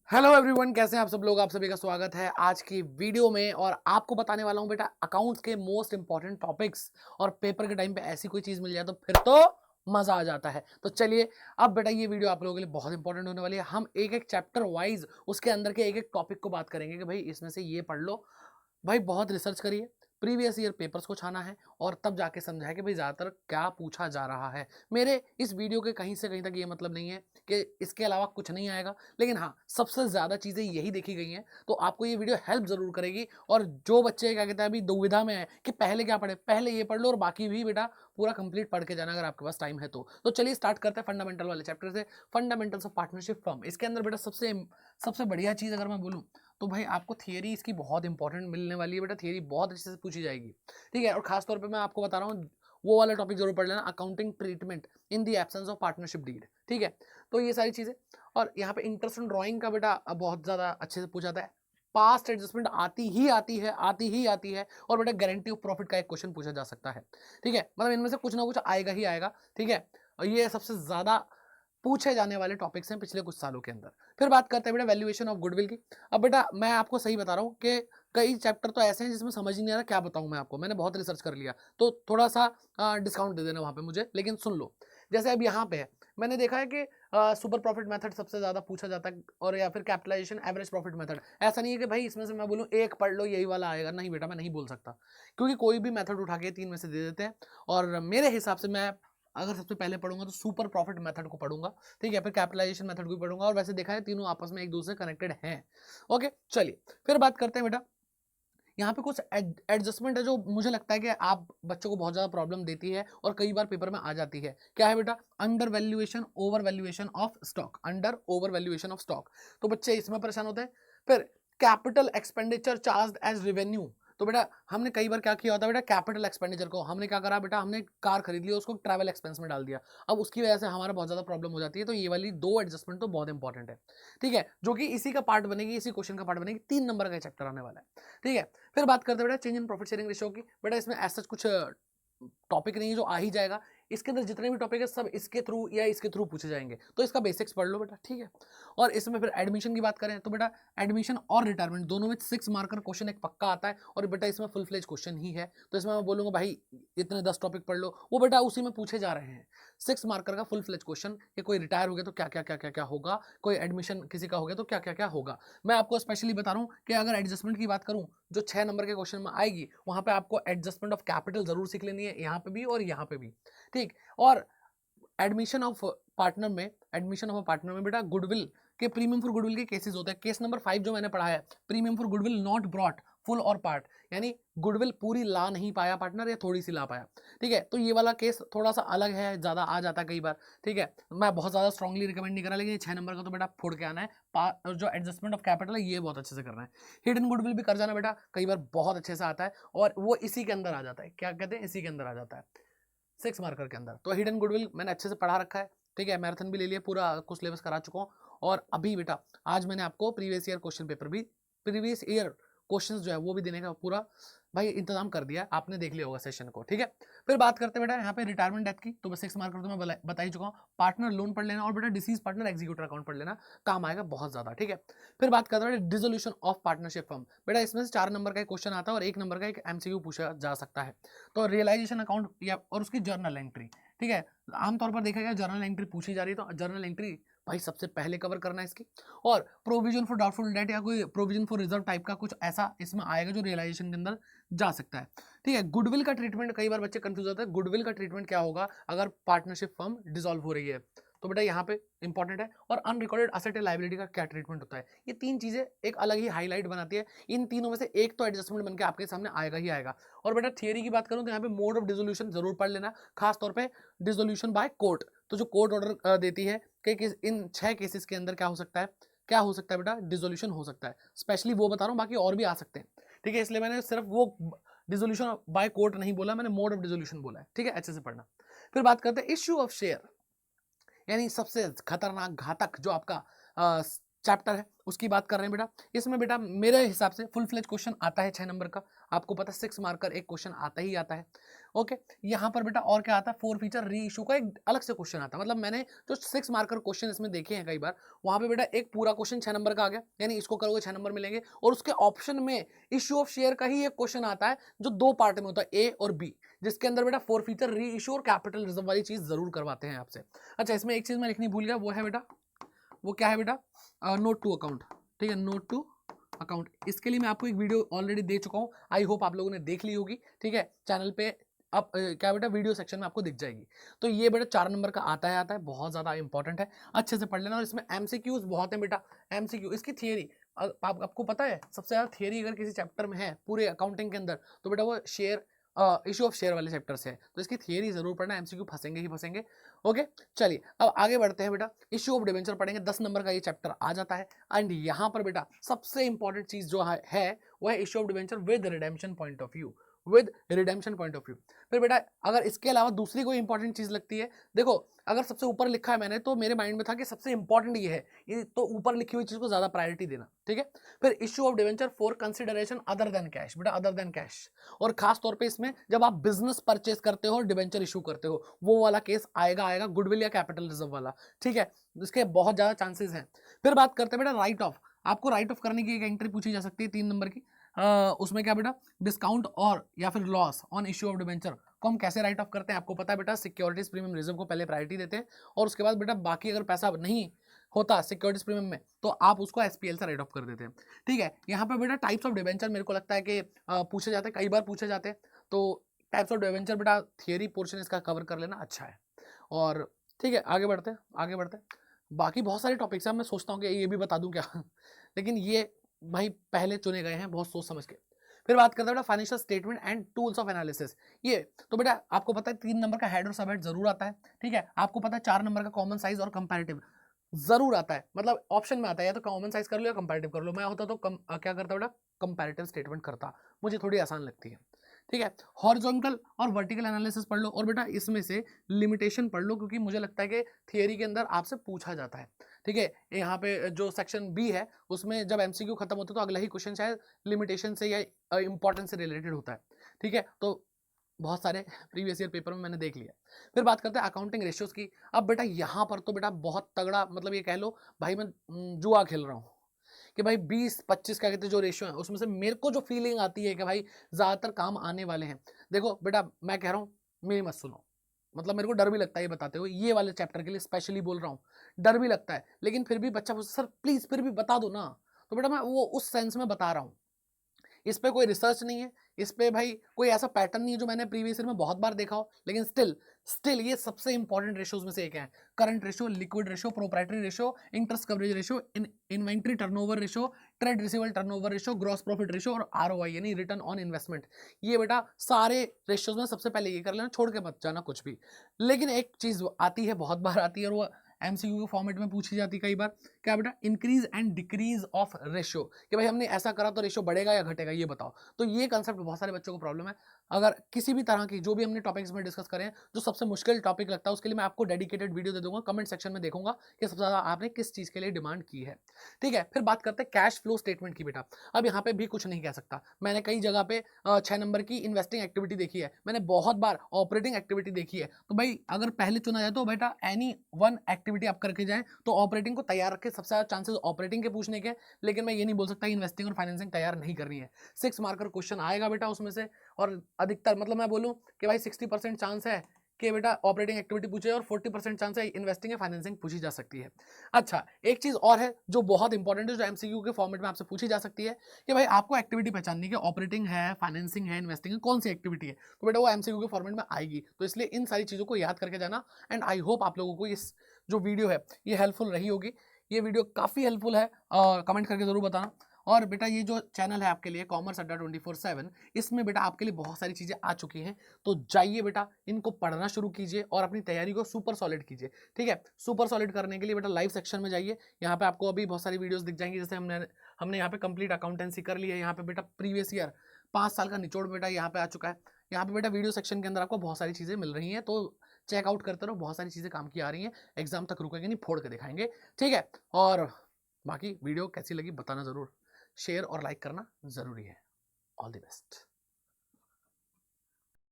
Hello everyone, कैसे हैं आप सब लोग। आप सभी का स्वागत है आज की वीडियो में। और आपको बताने वाला हूं बेटा अकाउंट्स के मोस्ट इंपॉर्टेंट टॉपिक्स। और पेपर के टाइम पे ऐसी कोई चीज मिल जाए तो फिर तो मजा आ जाता है। तो चलिए, अब बेटा ये वीडियो आप लोगों के लिए बहुत इंपॉर्टेंट होने वाली है। हम एक एक चैप्टर वाइज उसके अंदर के एक एक टॉपिक को बात करेंगे कि भाई इसमें से ये पढ़ लो। भाई बहुत रिसर्च करिए, प्रीवियस ईयर पेपर्स को छाना है और तब जाके समझा है कि भाई ज्यादातर क्या पूछा जा रहा है। मेरे इस वीडियो के कहीं से कहीं तक ये मतलब नहीं है कि इसके अलावा कुछ नहीं आएगा, लेकिन हाँ, सबसे ज्यादा चीजें यही देखी गई हैं। तो आपको ये वीडियो हेल्प जरूर करेगी। और जो बच्चे क्या कहते हैं अभी दुविधा में है कि पहले क्या पढ़े, पहले ये पढ़ लो और बाकी भी बेटा पूरा कंप्लीट पढ़ के जाना अगर आपके पास टाइम है तो चलिए स्टार्ट करते हैं फंडामेंटल वाले चैप्टर से। फंडामेंटल्स ऑफ पार्टनरशिप फर्म, इसके अंदर बेटा सबसे सबसे बढ़िया चीज अगर मैं बोलूँ तो भाई आपको थियरी इसकी बहुत इंपॉर्टेंट मिलने वाली है बेटा। थियरी बहुत अच्छे से पूछी जाएगी, ठीक है। और खास तौर पे मैं आपको बता रहा हूँ वो वाला टॉपिक जरूर पढ़ लेना, accounting treatment in the absence of partnership deed, ठीक है। तो ये सारी चीजें। और यहाँ पे इंटरेस्ट इन ड्राइंग का बेटा बहुत ज्यादा अच्छे से पूछा जाता है। पास्ट एडजस्टमेंट आती है। और बेटा गारंटी ऑफ प्रॉफिट का एक क्वेश्चन पूछा जा सकता है, ठीक है। मतलब इनमें से कुछ ना कुछ आएगा ही आएगा, ठीक है। और ये सबसे ज्यादा पूछे जाने वाले टॉपिक्स हैं पिछले कुछ सालों के अंदर। फिर बात करते हैं बेटा वैल्यूएशन ऑफ गुडविल की। अब बेटा मैं आपको सही बता रहा हूँ कि कई चैप्टर तो ऐसे हैं जिसमें समझ ही नहीं आ रहा क्या बताऊं मैं आपको। मैंने बहुत रिसर्च कर लिया, तो थोड़ा सा डिस्काउंट दे देना वहां पे मुझे, लेकिन सुन लो। जैसे अब यहाँ पे है, मैंने देखा है कि सुपर प्रॉफिट मेथड सबसे ज्यादा पूछा जाता है, और या फिर कैपिटलाइजेशन एवरेज प्रॉफिट मेथड। ऐसा नहीं है कि भाई इसमें से मैं बोलूँ एक पढ़ लो यही वाला आएगा, नहीं बेटा मैं नहीं बोल सकता, क्योंकि कोई भी मेथड उठा के तीन में से दे देते हैं। और मेरे हिसाब से मैं अगर सबसे पहले पढ़ूंगा तो सुपर प्रॉफिट मेथड को पढ़ूंगा, ठीक है। फिर कैपिटलाइजेशन मेथड को भी पढ़ूंगा, और वैसे देखा है तीनों आपस में एक दूसरे कनेक्टेड हैं। ओके चलिए, फिर बात करते हैं बेटा यहाँ पे कुछ एडजस्टमेंट है जो मुझे लगता है कि आप बच्चों को बहुत ज्यादा प्रॉब्लम देती है और कई बार पेपर में आ जाती है। क्या है बेटा? Under valuation over valuation of stock, under over valuation of stock. तो बच्चे इसमें परेशान होते हैं। फिर capital expenditure charge as revenue. तो बेटा हमने कई बार क्या किया होता है बेटा, कैपिटल एक्सपेंडिचर को हमने क्या करा बेटा, हमने कार खरीद लिया, उसको ट्रैवल एक्सपेंस में डाल दिया। अब उसकी वजह से हमारा बहुत ज्यादा प्रॉब्लम हो जाती है। तो ये वाली दो एडजस्टमेंट तो बहुत इंपॉर्टेंट है, ठीक है, जो कि इसी का पार्ट बनेगी, इसी क्वेश्चन का पार्ट बनेगी। 3 नंबर का चैप्टर आने वाला है, ठीक है। फिर बात करते हैं बेटा change in profit sharing ratio की। बेटा इसमें ऐसा कुछ टॉपिक नहीं है जो आ ही जाएगा। इसके अंदर जितने भी टॉपिक है सब इसके थ्रू या इसके थ्रू पूछे जाएंगे, तो इसका बेसिक्स पढ़ लो बेटा, ठीक है। और इसमें फिर एडमिशन की बात करें तो बेटा एडमिशन और रिटायरमेंट दोनों में 6 मार्कर क्वेश्चन एक पक्का आता है, और बेटा इसमें फुल फ्लेज क्वेश्चन ही है। तो इसमें मैं बोलूंगा भाई इतने 10 टॉपिक पढ़ लो, वो बेटा उसी में पूछे जा रहे हैं। 6 मार्कर का फुल फ्लेज क्वेश्चन कि कोई रिटायर हो गया तो क्या क्या क्या क्या क्या होगा, कोई एडमिशन किसी का हो गया तो क्या क्या क्या होगा। मैं आपको स्पेशली बता रहा हूँ कि अगर एडजस्टमेंट की बात करूँ जो 6 नंबर के क्वेश्चन में आएगी, वहां पे आपको एडजस्टमेंट ऑफ कैपिटल जरूर सीख लेनी है, यहाँ पे भी और यहाँ पे भी, ठीक। और एडमिशन ऑफ पार्टनर में, एडमिशन ऑफ पार्टनर में बेटा गुडविल के प्रीमियम फॉर गुडविल के केसेस होते हैं। केस नंबर 5 जो मैंने पढ़ा है, premium for goodwill not brought full और पार्ट, यानी गुडविल पूरी ला नहीं पाया पार्टनर, या थोड़ी सी ला पाया, ठीक है। तो ये वाला केस थोड़ा सा अलग है, ज्यादा आ जाता है कई बार, ठीक है। मैं बहुत ज्यादा स्ट्रांगली रिकमेंड नहीं करा, लेकिन 6 नंबर का तो बेटा फोड़ के आना है। जो एडजस्टमेंट ऑफ कैपिटल है ये बहुत अच्छे से करना है। हिडन गुडविल भी कर जाना बेटा, कई बार बहुत अच्छे से आता है, और वो इसी के अंदर आ जाता है, क्या कहते हैं, इसी के अंदर आ जाता है 6 मार्कर के अंदर। तो हिडन गुडविल मैंने अच्छे से पढ़ा रखा है, ठीक है। मैराथन भी ले लिया, पूरा कुछ सिलेबस करा चुका हूँ। और अभी बेटा आज मैंने आपको प्रीवियस ईयर क्वेश्चन पेपर भी, प्रीवियस ईयर क्वेश्चंस जो है वो भी देने का पूरा भाई इंतजाम कर दिया, आपने देख लिया होगा सेशन को, ठीक है। फिर बात करते हैं बेटा यहाँ पे रिटायरमेंट डेथ की। तो बस 6 मार्कर तो मैं बता ही चुका हूँ। पार्टनर लोन पढ़ लेना, और बेटा डिसीज पार्टनर एग्जीक्यूटर अकाउंट पढ़ लेना, काम आएगा बहुत ज्यादा, ठीक है। फिर बात करते हैं डिसोल्यूशन ऑफ पार्टनरशिप फर्म। बेटा इसमें से 4 नंबर का एक क्वेश्चन आता है और 1 नंबर का एक एमसीक्यू पूछा जा सकता है। तो रियलाइजेशन अकाउंट या और उसकी जर्नल एंट्री, ठीक है। आमतौर पर देखा गया जर्नल एंट्री पूछी जा रही है, तो जर्नल एंट्री भाई सबसे पहले कवर करना है इसकी। और प्रोविजन फॉर डाउटफुल डेट या कोई प्रोविजन फॉर रिजर्व टाइप का कुछ ऐसा इसमें आएगा जो रियलाइजेशन के अंदर जा सकता है, ठीक है। गुडविल का ट्रीटमेंट, कई बार बच्चे कंफ्यूज होते हैं, गुडविल का ट्रीटमेंट क्या होगा अगर पार्टनरशिप फर्म डिसॉल्व हो रही है, तो बेटा यहाँ पे इंपॉर्टेंट है। और अनरिकॉर्डेड असेट लाइबिलिटी का क्या ट्रीटमेंट होता है, ये 3 चीजें एक अलग ही हाईलाइट बनाती है। इन तीनों में से एक तो एडजस्टमेंट बनकर आपके सामने आएगा ही आएगा। और बेटा थियरी की बात करूं तो यहाँ पे मोड ऑफ डिसोल्यूशन जरूर पढ़ लेना, खास तौर पे डिसोल्यूशन बाय कोर्ट। तो जो कोर्ट ऑर्डर देती है कि इन 6 केसेस के अंदर क्या हो सकता है, क्या हो सकता है बेटा, डिसोल्यूशन हो सकता है, स्पेशली वो बता रहा हूँ, बाकी और भी आ सकते हैं, ठीक है। इसलिए मैंने सिर्फ वो डिसोल्यूशन बाय कोर्ट नहीं बोला, मैंने मोड ऑफ डिसोल्यूशन बोला है, ठीक है, अच्छे से पढ़ना। फिर बात करते हैं इश्यू ऑफ शेयर, यानी सबसे खतरनाक घातक जो आपका चैप्टर है उसकी बात कर रहे हैं बेटा। इसमें बेटा मेरे हिसाब से फुल फ्लेज क्वेश्चन आता है 6 नंबर का, आपको पता है 6 मार्कर एक क्वेश्चन आता ही आता है। ओके, यहाँ पर बेटा और क्या आता है, फोर फीचर री इशू का एक अलग से क्वेश्चन आता है। मतलब मैंने जो 6 मार्कर क्वेश्चन इसमें देखे हैं कई बार, वहां पे बेटा एक पूरा क्वेश्चन 6 नंबर का आ गया, यानी इसको करोगे 6 नंबर मिलेंगे, और उसके ऑप्शन में इश्यू ऑफ शेयर का ही एक क्वेश्चन आता है जो 2 पार्ट में होता है, ए और बी, जिसके अंदर बेटा फोर फीचर री इशू और कैपिटल रिजर्व वाली चीज जरूर करवाते हैं आपसे। अच्छा, इसमें एक चीज मैं लिखनी भूल गया, वो है बेटा, वो क्या है बेटा, नोट टू अकाउंट। ठीक है, नोट टू अकाउंट, इसके लिए मैं आपको एक वीडियो ऑलरेडी दे चुका हूं, आई होप आप लोगों ने देख ली होगी। ठीक है, चैनल पे अब क्या बेटा वीडियो सेक्शन में आपको दिख जाएगी। तो ये बेटा 4 नंबर का आता है, बहुत ज्यादा इंपॉर्टेंट है, अच्छे से पढ़ लेना। और इसमें एमसीक्यूज बहुत है बेटा, एमसीक्यू इसकी थियरी, आपको पता है सबसे ज्यादा थियरी अगर किसी चैप्टर में है पूरे अकाउंटिंग के अंदर, तो बेटा वो शेयर इशू ऑफ शेयर वाले चैप्टर से है, तो इसकी थियरी जरूर पढ़ना, एमसीक्यू फंसेंगे ही फंसेंगे। ओके, चलिए अब आगे बढ़ते हैं बेटा, इशू ऑफ डिबेंचर पढ़ेंगे, 10 नंबर का ये चैप्टर आ जाता है। एंड यहाँ पर बेटा सबसे इंपॉर्टेंट चीज जो है वो है issue of debenture with redemption point of view, with redemption point of view. फिर बेटा अगर इसके अलावा दूसरी कोई इंपॉर्टेंट चीज लगती है, देखो अगर सबसे ऊपर लिखा है मैंने, तो मेरे माइंड में था कि सबसे इंपॉर्टेंट ये है, ये तो ऊपर लिखी हुई चीज को ज्यादा प्रायोरिटी देना। ठीक है, फिर issue of debenture for consideration other than cash, बेटा अदर देन कैश, और खास तौर पे इसमें जब आप बिजनेस परचेस करते हो और डिबेंचर इशू करते हो, वो वाला केस आएगा गुडविल या कैपिटल रिजर्व वाला। ठीक है, इसके बहुत ज्यादा चांसेस हैं। फिर बात करते हैं बेटा राइट ऑफ, आपको राइट ऑफ करने की एक एंट्री पूछी जा सकती है 3 नंबर की, उसमें क्या बेटा, डिस्काउंट और या फिर loss on issue of debenture को हम कैसे राइट ऑफ करते हैं, आपको पता है बेटा, सिक्योरिटीज प्रीमियम रिजर्व को पहले प्रायोरिटी देते हैं, और उसके बाद बेटा बाकी अगर पैसा नहीं होता सिक्योरिटीज प्रीमियम में, तो आप उसको एसपीएल से राइट ऑफ कर देते हैं। ठीक है, यहाँ पे बेटा टाइप्स ऑफ डिबेंचर मेरे को लगता है कि पूछे जाते हैं, कई बार पूछे जाते हैं, तो टाइप्स ऑफ डिबेंचर बेटा थियरी पोर्शन इसका कवर कर लेना अच्छा है। और ठीक है, आगे बढ़ते हैं, आगे बढ़ते हैं, बाकी बहुत सारे टॉपिक्स हैं, मैं सोचता हूँ कि ये भी बता दूं क्या लेकिन ये भाई पहले चुने गए हैं बहुत सोच समझ के। फिर बात करते हैं बेटा financial statement and tools of analysis, ये तो बेटा आपको पता है 3 नंबर का हेड और सब हेड जरूर आता है। ठीक है, आपको पता है 4 नंबर का कॉमन साइज और कंपैरेटिव जरूर आता है, मतलब ऑप्शन में आता है, या तो कॉमन साइज कर लो या कंपैरेटिव कर लो। मैं होता तो क्या करता बेटा, कंपैरेटिव स्टेटमेंट करता, मुझे थोड़ी आसान लगती है। ठीक है, हॉरिजॉन्टल और वर्टिकल एनालिसिस पढ़ लो, और बेटा इसमें से लिमिटेशन पढ़ लो, क्योंकि मुझे लगता है कि थियरी के अंदर आपसे पूछा जाता है। ठीक है, यहाँ पे जो सेक्शन बी है उसमें जब एमसीक्यू खत्म होता है तो अगला ही क्वेश्चन शायद लिमिटेशन से या इंपॉर्टेंस से रिलेटेड होता है। ठीक है, तो बहुत सारे प्रीवियस ईयर पेपर में मैंने देख लिया। फिर बात करते हैं अकाउंटिंग रेशियोज की। अब बेटा यहाँ पर तो बेटा बहुत तगड़ा, मतलब ये कह लो भाई मैं जुआ खेल रहा हूँ कि भाई 20-25 क्या कहते हैं जो रेशियो है, उसमें से मेरे को जो फीलिंग आती है कि भाई ज्यादातर काम आने वाले हैं। देखो बेटा मैं कह रहा हूँ, मेरी मत सुनो, मतलब मेरे को डर भी लगता है ये बताते हुए, ये वाले चैप्टर के लिए स्पेशली बोल रहा हूँ, डर भी लगता है, लेकिन फिर भी बच्चा पूछता सर प्लीज फिर भी बता दो ना, तो बेटा मैं वो उस सेंस में बता रहा हूँ। इस पे कोई रिसर्च नहीं है, इस पे भाई कोई ऐसा पैटर्न नहीं है जो मैंने प्रीवियस ईयर में बहुत बार देखा हो, लेकिन स्टिल ये सबसे इंपॉर्टेंट रेशियोज में से एक है। Current ratio, liquid ratio, proprietary ratio, interest coverage ratio, inventory turnover ratio, trade receivable turnover ratio, gross profit ratio और आरओआई यानी रिटर्न ऑन इन्वेस्टमेंट। ये बेटा सारे रेशियोज में सबसे पहले ये कर लेना, छोड़ के मत जाना कुछ भी। लेकिन एक चीज आती है, बहुत बार आती है, और वो एमसीक्यू के फॉर्मेट में पूछी जाती है कई बार, क्या बेटा, increase and decrease of ratio, कि भाई हमने ऐसा करा तो रेशियो बढ़ेगा या घटेगा, ये बताओ। तो ये कंसेप्ट बहुत सारे बच्चों को प्रॉब्लम है। अगर किसी भी तरह की जो भी हमने टॉपिक्स में डिस्कस करें, जो सबसे मुश्किल टॉपिक लगता है उसके लिए मैं आपको डेडिकेटेड वीडियो दे दूंगा, कमेंट सेक्शन में देखूंगा कि सबसे ज्यादा आपने किस चीज के लिए डिमांड की है। ठीक है, फिर बात करते हैं कैश फ्लो स्टेटमेंट की बेटा। अब यहाँ पे भी कुछ नहीं कह सकता, मैंने कई जगह पे 6 नंबर की इन्वेस्टिंग एक्टिविटी देखी है, मैंने बहुत बार ऑपरेटिंग एक्टिविटी देखी है। तो भाई अगर पहले चुना जाए तो बेटा एनी वन एक्टिविटी आप करके जाए, तो ऑपरेटिंग को तैयार रखे, सबसे ज्यादा चांसेस ऑपरेटिंग के पूछने के, लेकिन मैं ये नहीं बोल सकता इन्वेस्टिंग और फाइनेंसिंग तैयार नहीं करनी है। 6 मार्कर क्वेश्चन आएगा बेटा उसमें से, और अधिकतर मतलब मैं बोलूं कि भाई 60% चांस है कि बेटा ऑपरेटिंग एक्टिविटी पूछे, और 40% चांस है इन्वेस्टिंग या फाइनेंसिंग पूछी जा सकती है। अच्छा, एक चीज और है जो बहुत इंपॉर्टेंट है, जो एमसीक्यू के फॉर्मेट में आपसे पूछी जा सकती है, कि भाई आपको एक्टिविटी पहचाननी है, ऑपरेटिंग है, फाइनेंसिंग है, इन्वेस्टिंग है, कौन सी एक्टिविटी है, तो बेटा वो एमसीक्यू के फॉर्मेट में आएगी। तो इसलिए इन सारी चीजों को याद करके जाना। एंड आई होप आप लोगों को इस जो वीडियो है ये हेल्पफुल रही होगी। ये वीडियो काफ़ी हेल्पफुल है, और कमेंट करके ज़रूर बताना। और बेटा ये जो चैनल है आपके लिए कॉमर्स अड्डा 24/7, इसमें बेटा आपके लिए बहुत सारी चीज़ें आ चुकी हैं, तो जाइए बेटा इनको पढ़ना शुरू कीजिए और अपनी तैयारी को सुपर सॉलिड कीजिए। ठीक है, सुपर सॉलिड करने के लिए बेटा लाइव सेक्शन में जाइए, यहाँ पे आपको अभी बहुत सारी वीडियोस दिख जाएंगी, जैसे हमने यहाँ पे कंप्लीट अकाउंटेंसी कर ली है, यहाँ पे बेटा प्रीवियस ईयर 5 साल का निचोड़ बेटा यहाँ पे आ चुका है। यहाँ पे बेटा वीडियो सेक्शन के अंदर आपको बहुत सारी चीज़ें मिल रही हैं, तो चेकआउट करते रहो, बहुत सारी चीज़ें काम की आ रही हैं, एग्जाम तक रुकेंगे नहीं, फोड़ के दिखाएंगे। ठीक है, और बाकी वीडियो कैसी लगी बताना ज़रूर, शेयर और लाइक करना ज़रूरी है। All the best.